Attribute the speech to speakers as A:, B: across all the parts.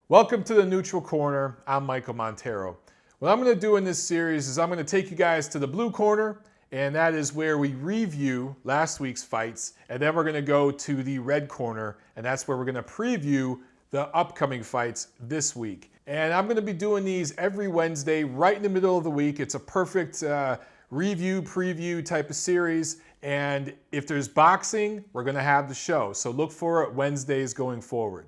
A: Welcome to the Neutral Corner. I'm Michael Montero. What I'm going to do in this series is I'm going to take you guys to the blue corner, and that is where we review last week's fights, and then we're going to go to the red corner, and that's where we're going to preview the upcoming fights this week. And I'm going to be doing these every Wednesday, right in the middle of the week. It's a perfect review, preview type of series, and if there's boxing, we're going to have the show. So look for it Wednesdays going forward.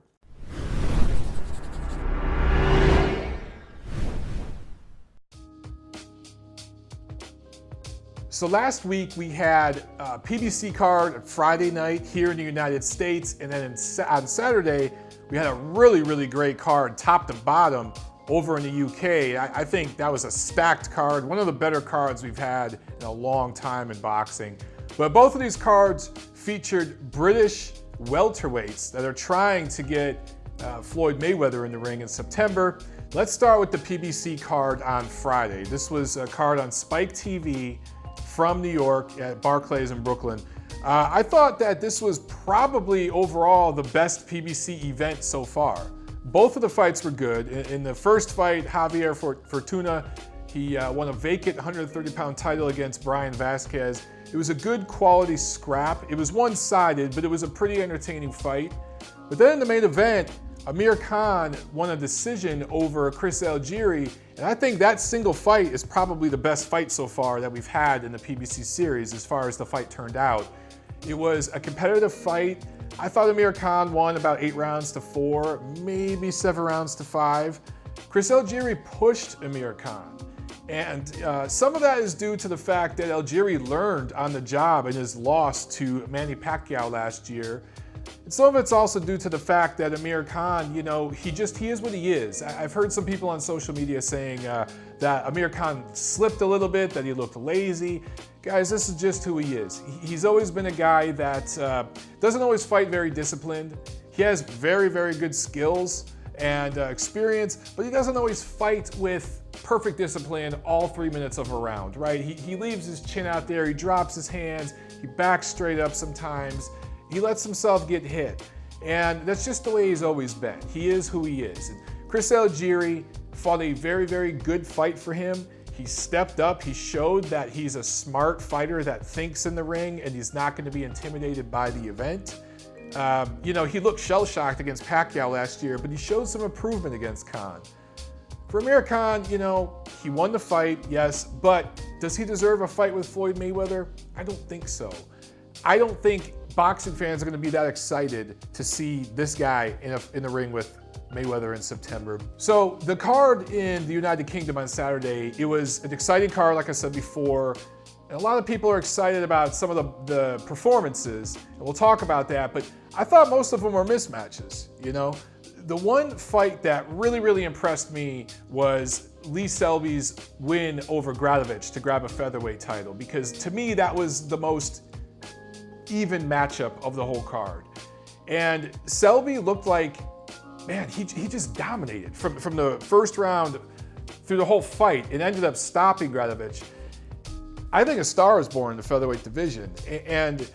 A: So last week we had a PBC card Friday night here in the United States, and then on Saturday we had a really great card top to bottom over in the UK. I think that was a stacked card, one of the better cards we've had in a long time in boxing. But both of these cards featured British welterweights that are trying to get Floyd Mayweather in the ring in September. Let's start with the PBC card on Friday. This was a card on Spike TV from New York at Barclays in Brooklyn. I thought that this was probably overall the best PBC event so far. Both of the fights were good. In the first fight, Javier Fortuna, he won a vacant 130-pound title against Brian Vasquez. It was a good quality scrap. It was one-sided, but it was a pretty entertaining fight. But then in the main event, Amir Khan won a decision over Chris Algieri, and I think that single fight is probably the best fight so far that we've had in the PBC series as far as the fight turned out. It was a competitive fight. I thought Amir Khan won about 8 rounds to 4, maybe 7 rounds to 5. Chris Algieri pushed Amir Khan, and some of that is due to the fact that Algieri learned on the job in his loss to Manny Pacquiao last year. And some of it's also due to the fact that Amir Khan, he is what he is. I've heard some people on social media saying that Amir Khan slipped a little bit, that he looked lazy. Guys, this is just who he is. He's always been a guy that doesn't always fight very disciplined. He has very good skills and experience, but he doesn't always fight with perfect discipline all 3 minutes of a round, right? He leaves his chin out there, he drops his hands, he backs straight up sometimes. He lets himself get hit, and that's just the way he's always been. He is who he is. And Chris Algieri fought a very good fight for him. He stepped up. He showed that he's a smart fighter that thinks in the ring, and he's not going to be intimidated by the event. He looked shell-shocked against Pacquiao last year, but he showed some improvement against Khan. For Amir Khan, he won the fight, yes, but does he deserve a fight with Floyd Mayweather? I don't think so. I don't think boxing fans are going to be that excited to see this guy in the ring with Mayweather in September. So the card in the United Kingdom on Saturday, it was an exciting card, like I said before. And a lot of people are excited about some of the performances, and we'll talk about that, but I thought most of them were mismatches, The one fight that really impressed me was Lee Selby's win over Gradovich to grab a featherweight title, because to me that was the most even matchup of the whole card. And Selby looked like, man, he just dominated from the first round through the whole fight and ended up stopping Gradovich. I think a star was born in the featherweight division, and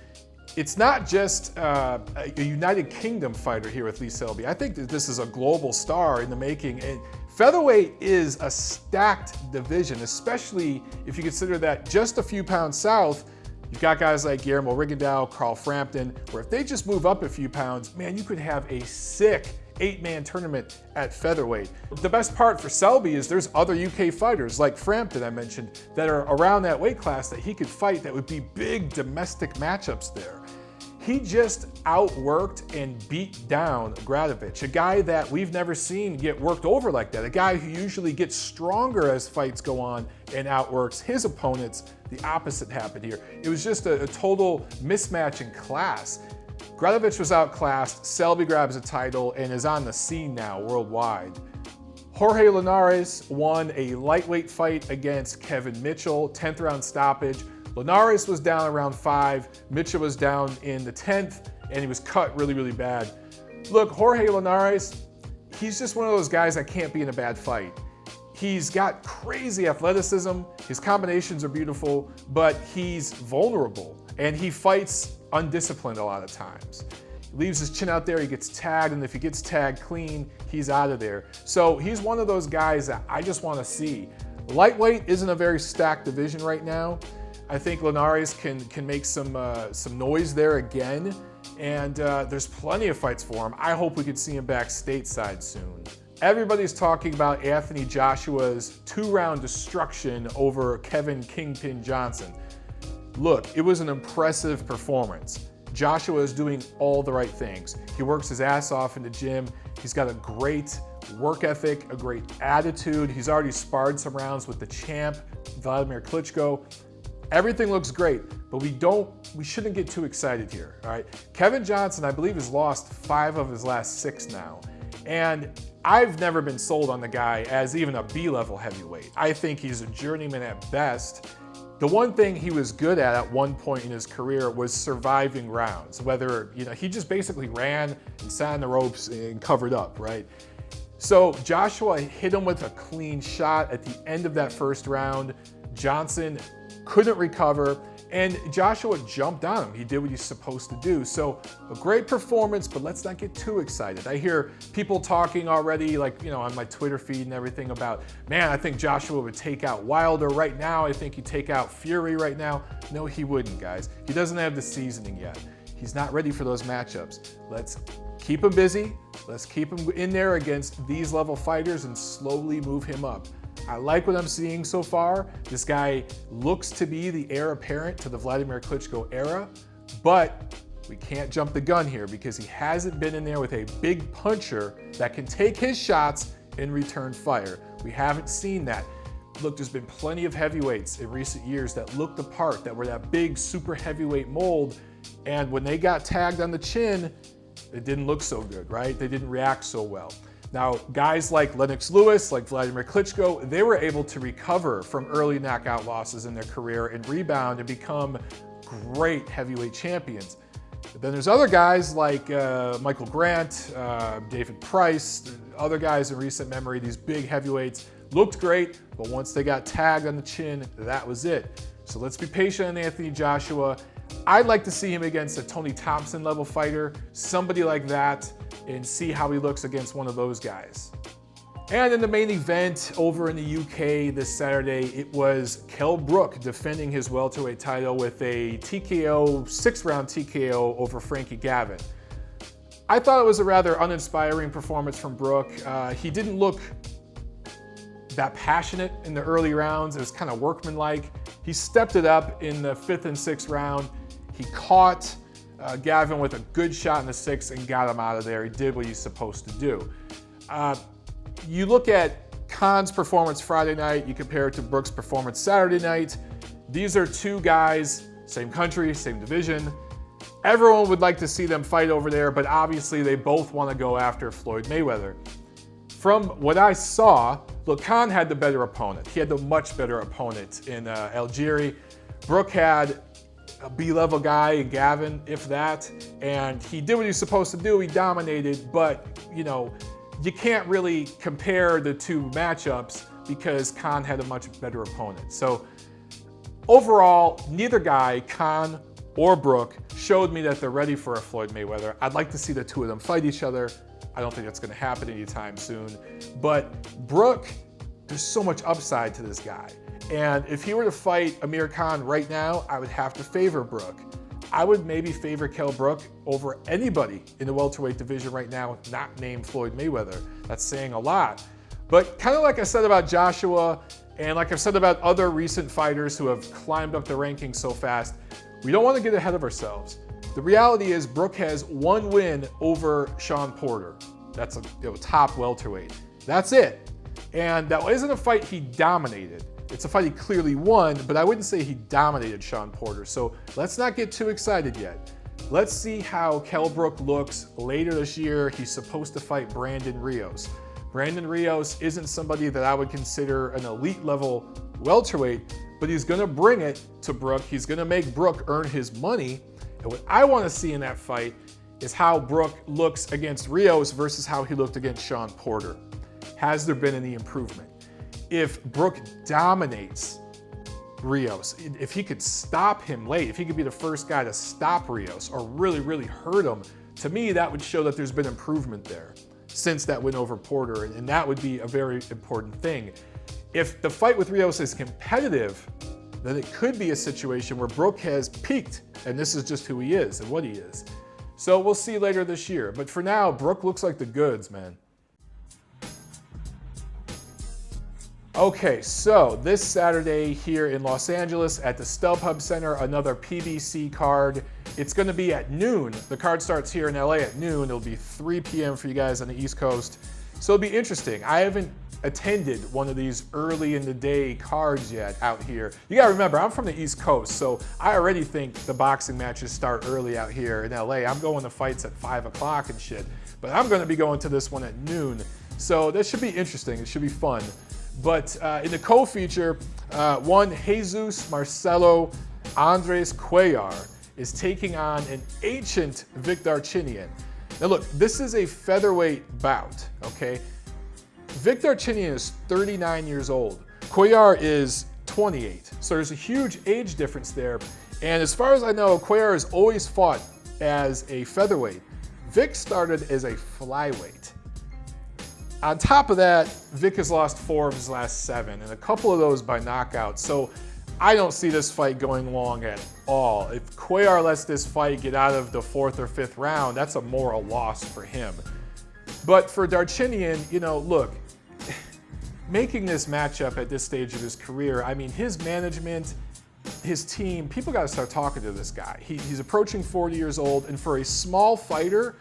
A: it's not just a United Kingdom fighter here with Lee Selby. I think that this is a global star in the making, and featherweight is a stacked division, especially if you consider that just a few pounds south, you've got guys like Guillermo Rigondeaux, Carl Frampton, where if they just move up a few pounds, man, you could have a sick 8-man tournament at featherweight. The best part for Selby is there's other UK fighters like Frampton I mentioned that are around that weight class that he could fight that would be big domestic matchups there. He just outworked and beat down Gradovich, a guy that we've never seen get worked over like that, a guy who usually gets stronger as fights go on and outworks his opponents. The opposite happened here. It was just a total mismatch in class. Gradovich was outclassed, Selby grabs a title and is on the scene now worldwide. Jorge Linares won a lightweight fight against Kevin Mitchell, 10th round stoppage. Linares was down around 5, Mitchell was down in the 10th, and he was cut really bad. Look, Jorge Linares, he's just one of those guys that can't be in a bad fight. He's got crazy athleticism, his combinations are beautiful, but he's vulnerable, and he fights undisciplined a lot of times. leaves his chin out there, he gets tagged, and if he gets tagged clean, he's out of there. So he's one of those guys that I just want to see. Lightweight isn't a very stacked division right now. I think Linares can make some noise there again, and there's plenty of fights for him. I hope we could see him back stateside soon. Everybody's talking about Anthony Joshua's 2-round destruction over Kevin Kingpin Johnson. Look, it was an impressive performance. Joshua is doing all the right things. He works his ass off in the gym. He's got a great work ethic, a great attitude. He's already sparred some rounds with the champ, Vladimir Klitschko. Everything looks great, but we shouldn't get too excited here, all right? Kevin Johnson, I believe, has lost 5 of his last 6 now. And I've never been sold on the guy as even a B-level heavyweight. I think he's a journeyman at best. The one thing he was good at one point in his career was surviving rounds, whether, he just basically ran and sat on the ropes and covered up, right? So Joshua hit him with a clean shot at the end of that first round. Johnson couldn't recover, and Joshua jumped on him. He did what he's supposed to do. So a great performance, but let's not get too excited. I hear people talking already, like, on my Twitter feed and everything about, man, I think Joshua would take out Wilder right now. I think he'd take out Fury right now. No, he wouldn't, guys. He doesn't have the seasoning yet. He's not ready for those matchups. Let's keep him busy. Let's keep him in there against these level fighters and slowly move him up. I like what I'm seeing so far. This guy looks to be the heir apparent to the Vladimir Klitschko era, but we can't jump the gun here because he hasn't been in there with a big puncher that can take his shots and return fire. We haven't seen that. Look, there's been plenty of heavyweights in recent years that looked the part, that were that big super heavyweight mold, and when they got tagged on the chin, it didn't look so good, right? They didn't react so well. Now, guys like Lennox Lewis, like Vladimir Klitschko, they were able to recover from early knockout losses in their career and rebound and become great heavyweight champions. But then there's other guys like Michael Grant, David Price, other guys in recent memory, these big heavyweights, looked great, but once they got tagged on the chin, that was it. So let's be patient on Anthony Joshua. I'd like to see him against a Tony Thompson level fighter, somebody like that, and see how he looks against one of those guys. And in the main event over in the UK this Saturday, it was Kell Brook defending his welterweight title with a TKO, 6-round TKO over Frankie Gavin. I thought it was a rather uninspiring performance from Brook. He didn't look that passionate in the early rounds. It was kind of workmanlike. He stepped it up in the 5th and 6th round. He caught Gavin with a good shot in the 6th and got him out of there. He did what he's supposed to do. You look at Khan's performance Friday night, you compare it to Brook's performance Saturday night. These are 2 guys, same country, same division. Everyone would like to see them fight over there, but obviously they both want to go after Floyd Mayweather. From what I saw, look, Khan had the better opponent. He had the much better opponent in Algieri. Brook had a B-level guy in Gavin, if that, and he did what he was supposed to do. He dominated, but you can't really compare the 2 matchups because Khan had a much better opponent. So overall, neither guy, Khan or Brook, showed me that they're ready for a Floyd Mayweather. I'd like to see the 2 of them fight each other. I don't think that's going to happen anytime soon. But Brook, there's so much upside to this guy. And if he were to fight Amir Khan right now, I would have to favor Brook. I would maybe favor Kell Brook over anybody in the welterweight division right now, not named Floyd Mayweather. That's saying a lot. But kind of like I said about Joshua, and like I've said about other recent fighters who have climbed up the rankings so fast, we don't want to get ahead of ourselves. The reality is Brook has 1 win over Sean Porter. That's a top welterweight. That's it. And that isn't a fight he dominated. It's a fight he clearly won, but I wouldn't say he dominated Sean Porter. So let's not get too excited yet. Let's see how Kell Brook looks later this year. He's supposed to fight Brandon Rios. Brandon Rios isn't somebody that I would consider an elite level welterweight, but he's gonna bring it to Brook. He's gonna make Brook earn his money. And what I wanna see in that fight is how Brook looks against Rios versus how he looked against Sean Porter. Has there been any improvement? If Brook dominates Rios, if he could stop him late, if he could be the first guy to stop Rios or really, really hurt him To me, that would show that there's been improvement there since that win over Porter, and that would be a very important thing. If the fight with Rios is competitive, then it could be a situation where Brook has peaked, and this is just who he is and what he is. So we'll see later this year. But for now, Brook looks like the goods, man. Okay, so this Saturday here in Los Angeles at the StubHub Center, another PBC card. It's going to be at noon. The card starts here in LA at noon. It'll be 3 p.m. for you guys on the East Coast. So it'll be interesting. I haven't attended one of these early in the day cards yet out here. You gotta remember, I'm from the East Coast, so I already think the boxing matches start early out here in LA. I'm going to fights at 5 o'clock and shit, but I'm gonna be going to this one at noon. So that should be interesting. It should be fun. But in the co-feature, one Jesus Marcelo Andres Cuellar is taking on an ancient Vic Darchinyan. Now look, this is a featherweight bout, okay? Vic Darchinyan is 39 years old. Cuellar is 28, so there's a huge age difference there. And as far as I know, Cuellar has always fought as a featherweight. Vic started as a flyweight. On top of that, Vic has lost 4 of his last 7, and a couple of those by knockout. So I don't see this fight going long at all. If Cuellar lets this fight get out of the 4th or 5th round, that's a moral loss for him. But for Darchinyan, you know, look, making this matchup at this stage of his career, I mean, his management, his team, people got to start talking to this guy. He's approaching 40 years old, and for a small fighter,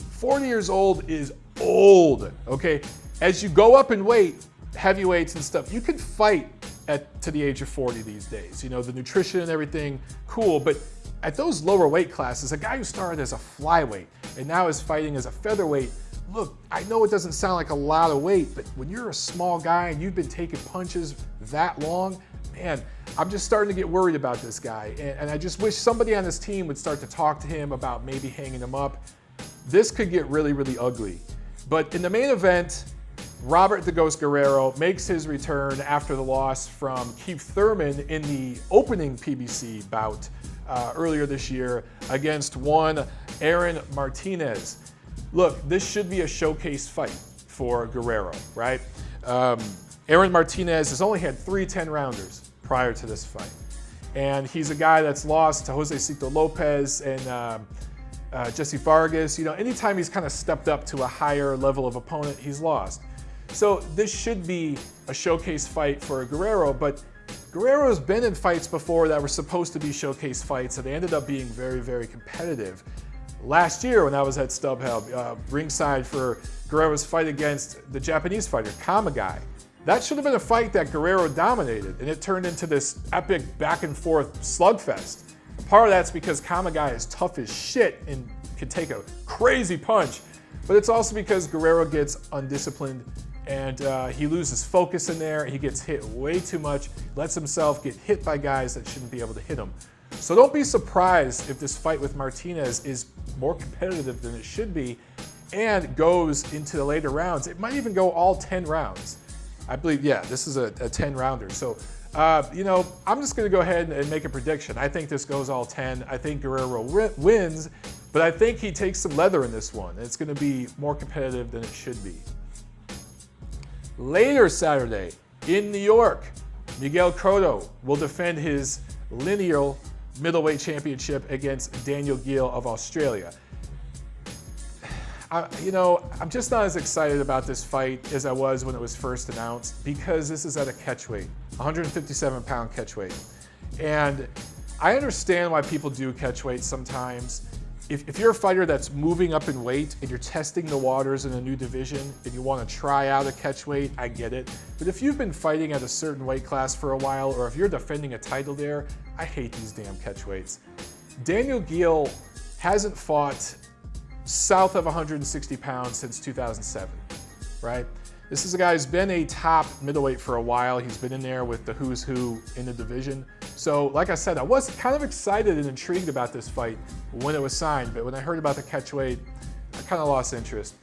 A: 40 years old is old, okay? As you go up in weight, heavyweights and stuff, you can fight to the age of 40 these days. You know, the nutrition and everything, cool, but at those lower weight classes, a guy who started as a flyweight and now is fighting as a featherweight, look, I know it doesn't sound like a lot of weight, but when you're a small guy and you've been taking punches that long, man, I'm just starting to get worried about this guy. And I just wish somebody on this team would start to talk to him about maybe hanging him up. This could get really, really ugly. But in the main event, Robert "The Ghost" Guerrero makes his return after the loss from Keith Thurman in the opening PBC bout earlier this year against one Aaron Martinez. Look, this should be a showcase fight for Guerrero, right? Aaron Martinez has only had 3 10-rounders prior to this fight. And he's a guy that's lost to Jose Cito Lopez and Jesse Vargas. You know, anytime he's kind of stepped up to a higher level of opponent, he's lost. So this should be a showcase fight for Guerrero, but Guerrero's been in fights before that were supposed to be showcase fights, and they ended up being very, very competitive. Last year when I was at StubHub, ringside for Guerrero's fight against the Japanese fighter, Kamagai, that should have been a fight that Guerrero dominated, and it turned into this epic back and forth slugfest. Part of that's because Kamagai is tough as shit and can take a crazy punch, but it's also because Guerrero gets undisciplined and he loses focus in there. He gets hit way too much, lets himself get hit by guys that shouldn't be able to hit him. So don't be surprised if this fight with Martinez is more competitive than it should be and goes into the later rounds. It might even go all 10 rounds. I believe, yeah, this is a 10-rounder. So, you know, I'm just gonna go ahead and make a prediction. I think this goes all 10. I think Guerrero wins, but I think he takes some leather in this one. It's gonna be more competitive than it should be. Later Saturday in New York, Miguel Cotto will defend his lineal middleweight championship against Daniel Geale of Australia. You know, I'm just not as excited about this fight as I was when it was first announced because this is at a catchweight, 157-pound catchweight. And I understand why people do catchweight sometimes. If you're a fighter that's moving up in weight and you're testing the waters in a new division and you want to try out a catchweight, I get it. But if you've been fighting at a certain weight class for a while, or if you're defending a title there, I hate these damn catchweights. Daniel Geale hasn't fought south of 160 pounds since 2007, right? This is a guy who's been a top middleweight for a while. He's been in there with the who's who in the division. So like I said, I was kind of excited and intrigued about this fight when it was signed, but when I heard about the catchweight, I kind of lost interest.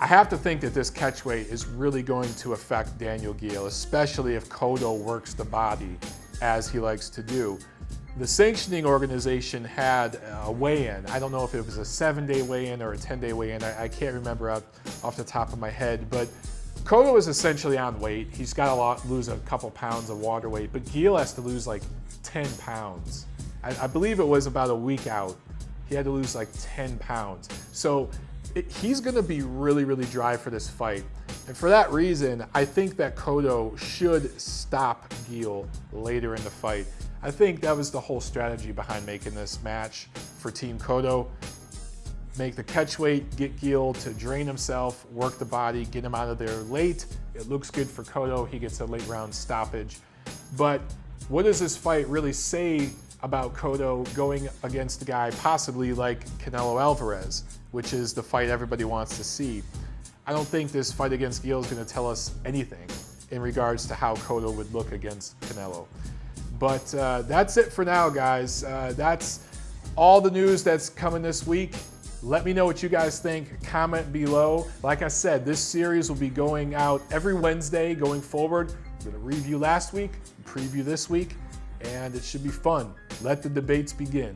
A: I have to think that this catchweight is really going to affect Daniel Geale, especially if Cotto works the body as he likes to do. The sanctioning organization had a weigh-in. I don't know if it was a 7-day weigh-in or a 10-day weigh-in. I can't remember off the top of my head, but Cotto is essentially on weight. He's got to lose a couple pounds of water weight, but Geale has to lose like 10 pounds. I believe it was about a week out. He had to lose like 10 pounds. So he's gonna be really, really dry for this fight. And for that reason, I think that Cotto should stop Geale later in the fight. I think that was the whole strategy behind making this match for Team Cotto. Make the catchweight, get Geale to drain himself, work the body, get him out of there late. It looks good for Cotto. He gets a late round stoppage. But what does this fight really say about Cotto going against a guy possibly like Canelo Alvarez, which is the fight everybody wants to see? I don't think this fight against Geale is going to tell us anything in regards to how Cotto would look against Canelo. But that's it for now, guys. That's all the news that's coming this week. Let me know what you guys think. Comment below. Like I said, this series will be going out every Wednesday going forward. We're going to review last week, preview this week, and it should be fun. Let the debates begin.